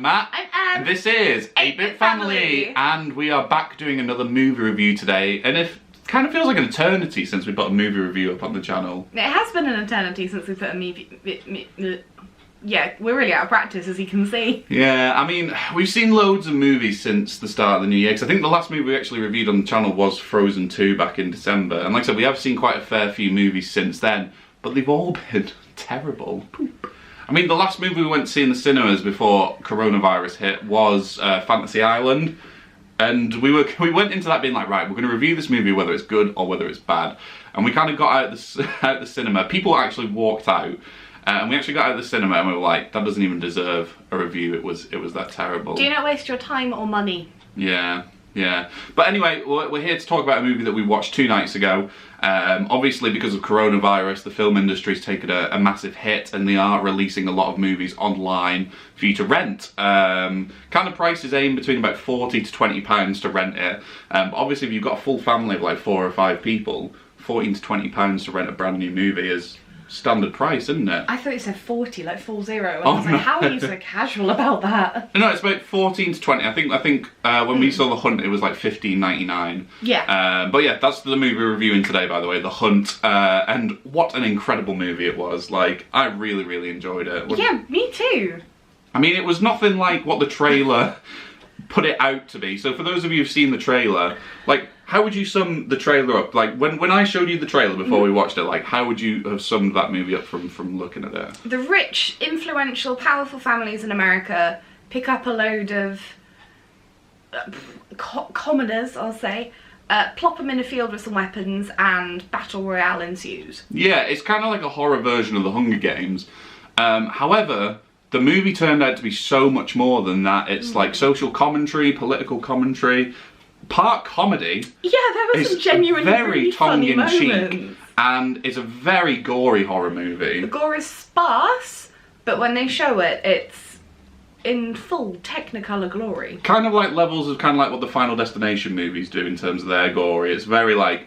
Matt. I'm Anne. And this is 8-Bit Family. And we are back doing another movie review today. And it kind of feels like an eternity since we put a movie review up on the channel. It has been an eternity since we put a movie... Yeah, we're really out of practice, as you can see. Yeah, I mean, we've seen loads of movies since the start of the new year. Because I think the last movie we actually reviewed on the channel was Frozen 2 back in December. And like I said, we have seen quite a fair few movies since then. But they've all been terrible. Poop. I mean, the last movie we went to see in the cinemas before coronavirus hit was Fantasy Island. And we went into that being like, right, we're going to review this movie whether it's good or whether it's bad. And we kind of got out the cinema. People actually walked out. And we actually got out of the cinema and we were like, that doesn't even deserve a review. It was that terrible. Do not waste your time or money. Yeah. But anyway, we're here to talk about a movie that we watched 2 nights ago. Obviously, because of coronavirus, the film industry's taken a massive hit and they are releasing a lot of movies online for you to rent. Kind of prices aim between about £40 to £20 to rent it. But obviously, if you've got a full family of like 4 or 5 people, £14 to £20 to rent a brand new movie is standard price, isn't it? I thought you said 40, like 40. And Oh, I was like, no. how are you so casual about that? No, it's about 14 to 20. I think when we saw The Hunt, it was like $15.99. Yeah. But yeah, that's the movie we're reviewing today, by the way, The Hunt. And what an incredible movie it was. Like, I really, really enjoyed it. Yeah, me too. I mean, it was nothing like what the trailer put it out to be. So for those of you who've seen the trailer, like, how would you sum the trailer up? Like, when I showed you the trailer before we watched it, like, how would you have summed that movie up from looking at it? The rich, influential, powerful families in America pick up a load of commoners, I'll say, plop them in a field with some weapons, and battle royale ensues. Yeah, it's kind of like a horror version of the Hunger Games. However, the movie turned out to be so much more than that. It's like social commentary, political commentary, part comedy. Yeah, there was some genuinely very really funny tongue-in-cheek, moments. and it's a very gory horror movie. The gore is sparse, but when they show it, it's in full Technicolor glory. Kind of like levels of kind of like what the Final Destination movies do in terms of their gory. It's very like,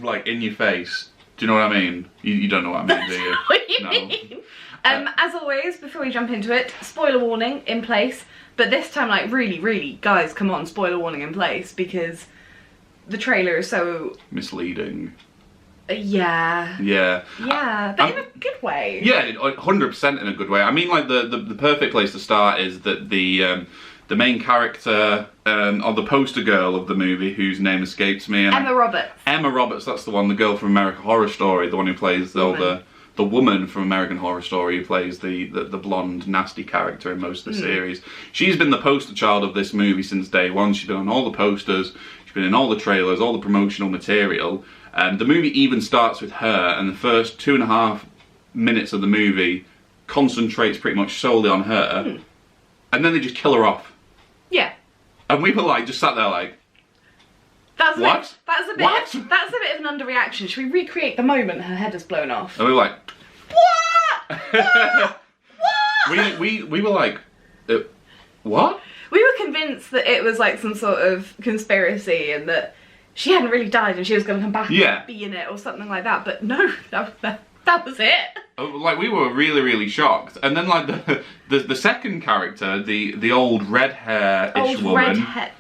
like in your face. Do you know what I mean? You don't know what I mean, do you? What you mean? As always, before we jump into it, spoiler warning in place. But this time, like, really, guys, come on, spoiler warning in place, because the trailer is so... misleading. Yeah. Yeah. Yeah, but in a good way. Yeah, 100% in a good way. I mean, like, the perfect place to start is that the main character, or the poster girl of the movie, whose name escapes me. And Emma Roberts. Emma Roberts, that's the one, the girl from American Horror Story, the one who plays the woman from American Horror Story who plays the blonde, nasty character in most of the series. She's been the poster child of this movie since day one. She's been on all the posters, she's been in all the trailers, all the promotional material. The movie even starts with her, and the first 2.5 minutes of the movie concentrates pretty much solely on her. And then they just kill her off. Yeah. And we were like, just sat there like, that's what? That's a bit of an underreaction. Should we recreate the moment her head is blown off? And we were like, what? What? we were like, what? We were convinced that it was like some sort of conspiracy and that she hadn't really died and she was going to come back and be in it or something like that. But no, that was it. Like, we were really shocked. And then like the second character, the old red hair-ish woman. Redhead.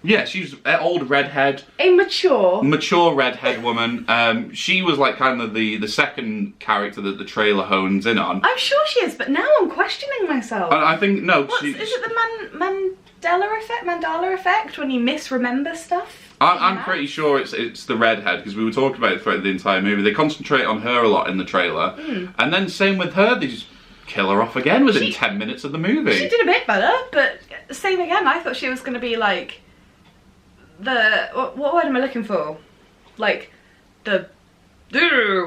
Yeah, she's an old redhead. Mature redhead woman. She was like kind of the second character that the trailer hones in on. I'm sure she is, but now I'm questioning myself. I think, no. Is it the Mandela effect when you misremember stuff? I'm pretty sure it's the redhead, because we were talking about it throughout the entire movie. They concentrate on her a lot in the trailer. And then same with her, they just kill her off again within 10 minutes of the movie. She did a bit better, but same again. I thought she was going to be like what word am I looking for? Like the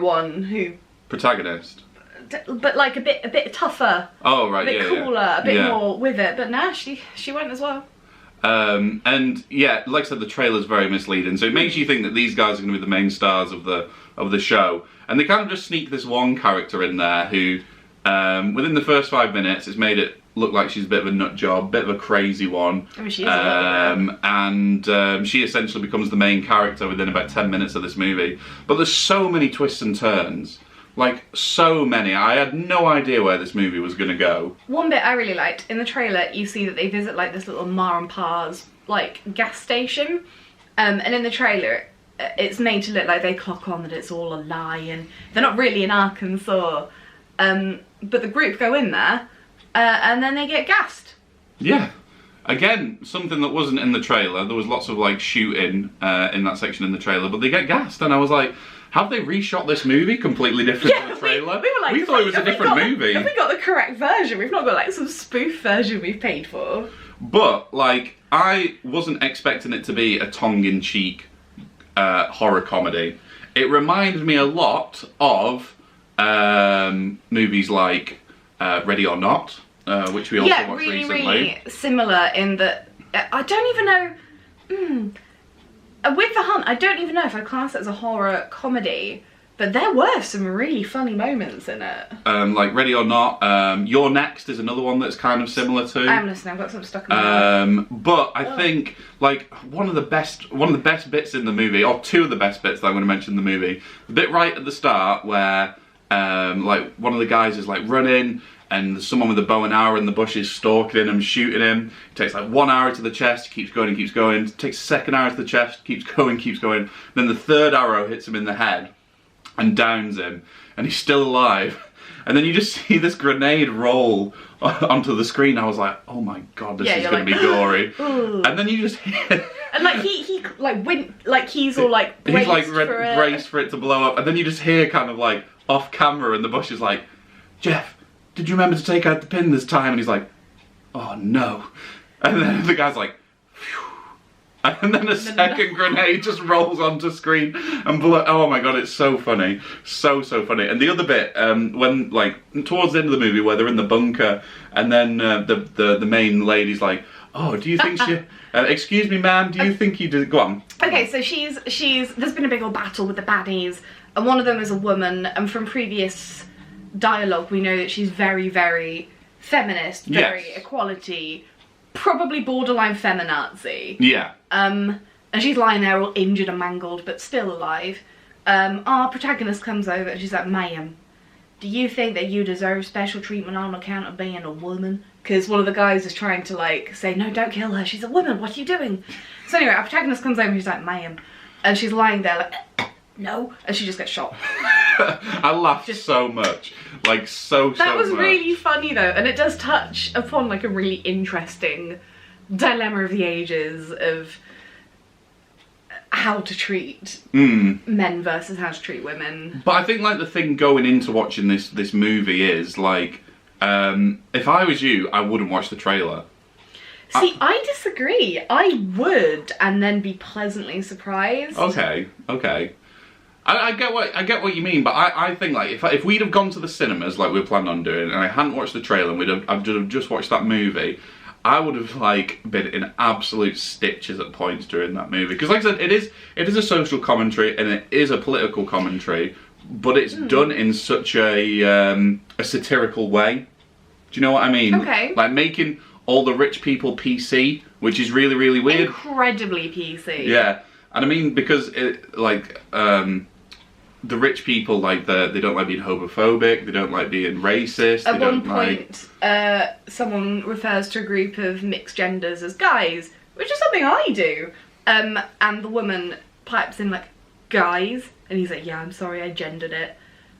one who protagonist, but like a bit tougher. Oh right, a bit cooler, a bit more with it. But now she went as well. And yeah, like I said, the trailer's very misleading. So it makes you think that these guys are going to be the main stars of the show, and they kind of just sneak this one character in there who, within the first 5 minutes, it's made it look like she's a bit of a nut job, bit of a crazy one. I mean, she is and she essentially becomes the main character within about 10 minutes of this movie. But there's so many twists and turns Like, so many. I had no idea where this movie was going to go. One bit I really liked, in the trailer, you see that they visit, like, this little Ma and Pa's, like, gas station. And in the trailer, it's made to look like they clock on that it's all a lie and they're not really in Arkansas. But the group go in there, and then they get gassed. Yeah. Again, something that wasn't in the trailer. There was lots of, like, shooting in that section in the trailer, but they get gassed, and I was like, have they reshot this movie completely different to the trailer? We were like, we thought it was a different movie. Have we got the correct version? We've not got, like, some spoof version we've paid for. But, like, I wasn't expecting it to be a tongue-in-cheek horror comedy. It reminded me a lot of movies like Ready or Not, which we also watched recently. Yeah, really similar in that I don't even know. With The Hunt, I don't even know if I class it as a horror comedy, but there were some really funny moments in it. Like Ready or Not, You're Next is another one that's kind of similar to. I'm listening. I've got something stuck in my head. But I think like one of the best bits in the movie, or two of the best bits that I'm going to mention in the movie, the bit right at the start where like one of the guys is like running, and there's someone with a bow and arrow in the bushes stalking him, shooting him. He takes like one arrow to the chest, keeps going and keeps going. Takes a second arrow to the chest, keeps going, keeps going. Then the third arrow hits him in the head and downs him, and he's still alive. And then you just see this grenade roll onto the screen. I was like, oh my god, this is going to be gory. And then you just hear... And like he like like he's all like braced, he's like braced for it to blow up. And then you just hear kind of like off camera in the bushes like, Jeff, did you remember to take out the pin this time? And he's like, oh no. And then the guy's like, phew. And then a second grenade just rolls onto screen and oh my god, it's so funny. So funny. And the other bit, when like towards the end of the movie where they're in the bunker and then the main lady's like, oh, do you think she... excuse me, ma'am, do you think you did... Go on. Okay, so she's... There's been a big old battle with the baddies, and one of them is a woman, and from previous dialogue we know that she's very, very feminist, very equality, probably borderline feminazi. Yeah. And she's lying there all injured and mangled, but still alive. Our protagonist comes over and she's like, ma'am, do you think that you deserve special treatment on account of being a woman? Because one of the guys is trying to like say, no, don't kill her, she's a woman, what are you doing? So anyway, our protagonist comes over and she's like, ma'am. And she's lying there like, no, and she just gets shot. I laughed so much. Like, so much. That was really funny though, and it does touch upon like a really interesting dilemma of the ages of how to treat men versus how to treat women. But I think like the thing going into watching this movie is like, if I was you, I wouldn't watch the trailer. See, I disagree. I would, and then be pleasantly surprised. Okay. I get what you mean, but I think like if we'd have gone to the cinemas like we were planning on doing, and I hadn't watched the trailer, and I'd have just watched that movie, I would have like been in absolute stitches at points during that movie. Because like I said, it is a social commentary and it is a political commentary, but it's done in such a satirical way. Do you know what I mean? Okay. Like making all the rich people PC, which is really, really weird. Incredibly PC. Yeah, and I mean because the rich people, like, they don't like being homophobic, they don't like being racist. At one point, someone refers to a group of mixed genders as guys, which is something I do. And the woman pipes in like, guys, and he's like, yeah, I'm sorry, I gendered it.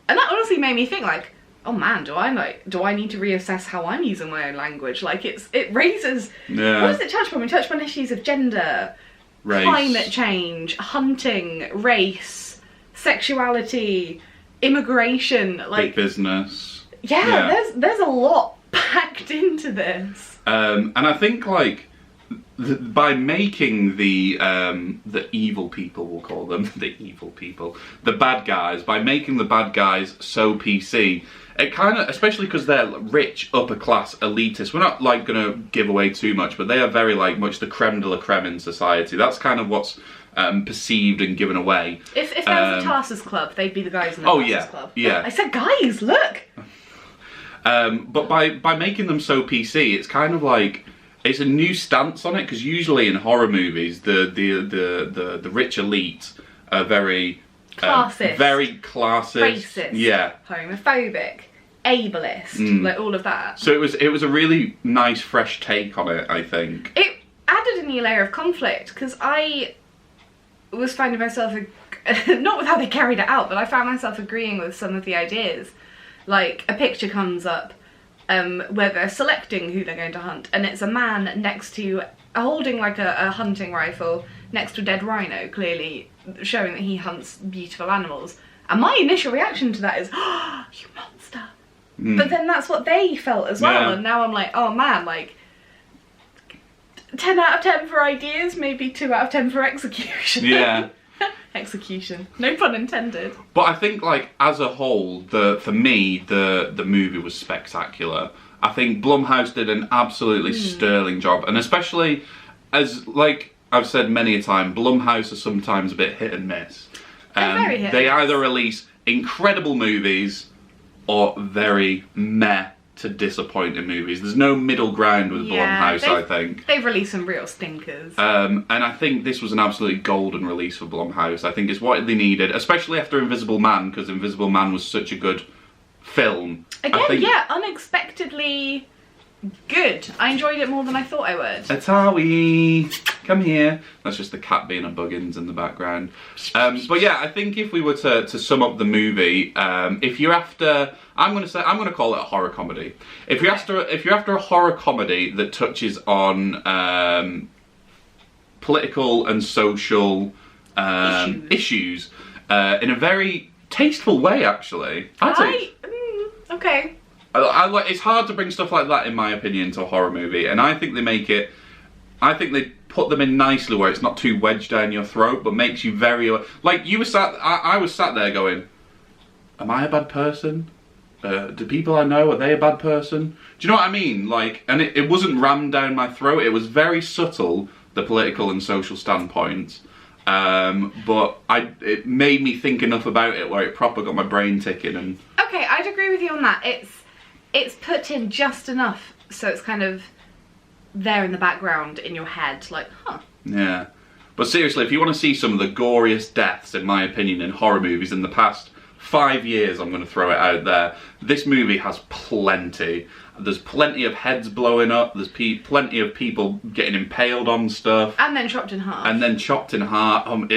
And that honestly made me think like, oh man, do I need to reassess how I'm using my own language? Like it raises, what does it touch on? We touch on issues of gender, race, climate change, hunting, race, sexuality, immigration, like big business. Yeah, there's a lot packed into this. And I think like by making the evil people, we'll call them the evil people, the bad guys, by making the bad guys so PC, it kind of, especially because they're rich, upper class, elitist. We're not like gonna give away too much, but they are very like much the creme de la creme in society. That's kind of what's perceived and given away. If there was a Tarsus club, they'd be the guys in the Tarsus club. Yeah. I said, guys, look. But by making them so PC, it's kind of like it's a new stance on it, because usually in horror movies, the rich elite are very Classist. Very classist. Racist. Yeah. Homophobic. Ableist. Like all of that. So it was a really nice, fresh take on it, I think. It added a new layer of conflict, because I was finding myself, not with how they carried it out, but I found myself agreeing with some of the ideas. Like, a picture comes up where they're selecting who they're going to hunt, and it's a man next to, holding like a hunting rifle next to a dead rhino, clearly showing that he hunts beautiful animals. And my initial reaction to that is, oh, you monster. But then that's what they felt as well, and now I'm like, oh man, like, 10 out of 10 for ideas, maybe 2 out of 10 for execution. Yeah. Execution. No pun intended. But I think, like, as a whole, for me, the movie was spectacular. I think Blumhouse did an absolutely sterling job, and especially as, like I've said many a time, Blumhouse are sometimes a bit hit and miss. They're very hit They and miss. either release incredible movies or very meh to disappointing movies. There's no middle ground with Blumhouse, I think. They've released some real stinkers. And I think this was an absolutely golden release for Blumhouse. I think it's what they needed, especially after Invisible Man, because Invisible Man was such a good film. Again, unexpectedly good. I enjoyed it more than I thought I would. Atawi, come here. That's just the cat being a Buggins in the background. But yeah, I think if we were to sum up the movie, if you're after, I'm going to call it a horror comedy. If you're after a horror comedy that touches on political and social issues in a very tasteful way, actually, Okay. It's hard to bring stuff like that, in my opinion, to a horror movie, and I think they make it. I think they put them in nicely where it's not too wedged down your throat, but makes you very like you were sat. I was sat there going, "Am I a bad person? Do people I know, are they a bad person?" Do you know what I mean? Like, and it wasn't rammed down my throat. It was very subtle, the political and social standpoints. But it made me think enough about it where it proper got my brain ticking. And okay, I'd agree with you on that. It's put in just enough so it's kind of there in the background in your head, like, huh. Yeah. But seriously, if you want to see some of the goriest deaths, in my opinion, in horror movies in the past 5 years, I'm going to throw it out there, this movie has plenty. There's plenty of heads blowing up, there's plenty of people getting impaled on stuff. And then chopped in half.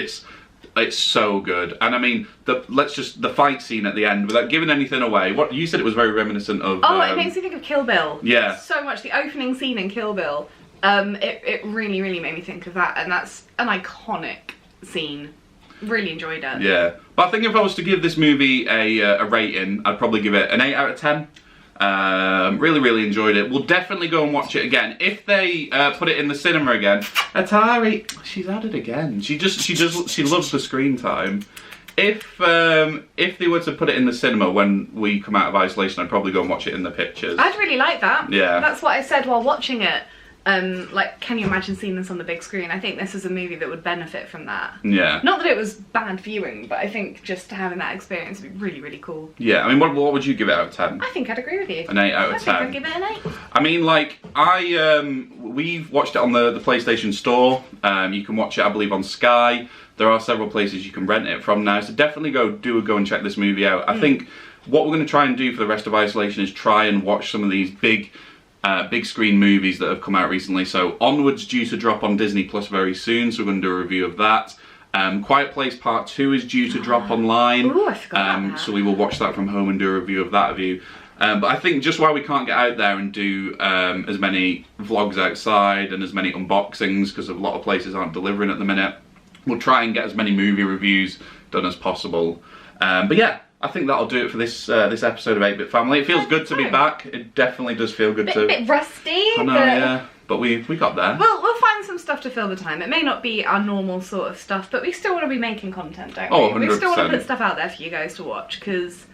It's so good. And I mean, the fight scene at the end, without giving anything away, what you said, it was very reminiscent of... Oh, it makes me think of Kill Bill. Yeah. So much. The opening scene in Kill Bill, it really, really made me think of that, and that's an iconic scene. Really enjoyed it. Yeah. But I think if I was to give this movie a rating, I'd probably give it an 8 out of 10. Really, really enjoyed it. We'll definitely go and watch it again. If they put it in the cinema again, Atari, she's at it again. She loves the screen time. If they were to put it in the cinema when we come out of isolation, I'd probably go and watch it in the pictures. I'd really like that. Yeah. That's what I said while watching it. Like, can you imagine seeing this on the big screen? I think this is a movie that would benefit from that. Yeah. Not that it was bad viewing, but I think just having that experience would be really, really cool. Yeah, I mean, what would you give it out of 10? I think I'd agree with you. An 8 out of 10. I think I'd give it an 8. I mean, like, we've watched it on the PlayStation Store. You can watch it, I believe, on Sky. There are several places you can rent it from now, so definitely go and check this movie out. I think what we're going to try and do for the rest of isolation is try and watch some of these big screen movies that have come out recently. So Onward's due to drop on Disney Plus very soon, so we're going to do a review of that. Quiet Place Part 2 is due to drop online. Ooh, I forgot about that. So we will watch that from home and do a review of that review. But I think just while we can't get out there and do as many vlogs outside and as many unboxings, because a lot of places aren't delivering at the minute, we'll try and get as many movie reviews done as possible. But yeah, I think that'll do it for this episode of 8-Bit Family. It feels good to be back. It definitely does feel good to... Bit rusty. I know, yeah. But we got there. We'll find some stuff to fill the time. It may not be our normal sort of stuff, but we still want to be making content, don't we? Oh, 100%. We still want to put stuff out there for you guys to watch, because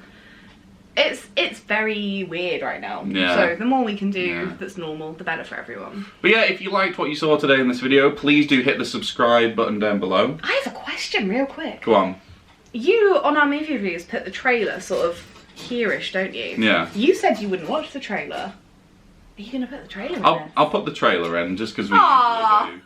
it's very weird right now. Yeah. So the more we can do that's normal, the better for everyone. But yeah, if you liked what you saw today in this video, please do hit the subscribe button down below. I have a question real quick. Go on. You, on our movie reviews, put the trailer sort of here-ish, don't you? Yeah. You said you wouldn't watch the trailer. Are you going to put the trailer in there? I'll put the trailer in, just because we Aww. usually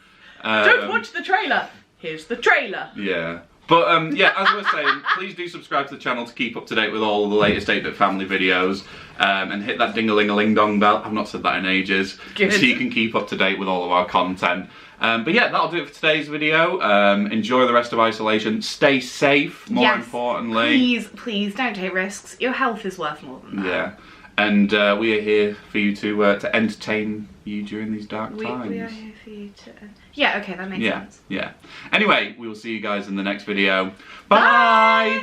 do. Don't watch the trailer. Here's the trailer. Yeah. But yeah, as we were saying, please do subscribe to the channel to keep up to date with all of the latest 8-Bit Family videos. And hit that ding-a-ling-a-ling-dong bell. I've not said that in ages. Good. So you can keep up to date with all of our content. But yeah, that'll do it for today's video. Enjoy the rest of isolation. Stay safe, more importantly. Please don't take risks. Your health is worth more than that. Yeah. And we are here for you to entertain you during these dark times. We are here for you to... Yeah, okay, that makes sense. Yeah. Anyway, we will see you guys in the next video. Bye!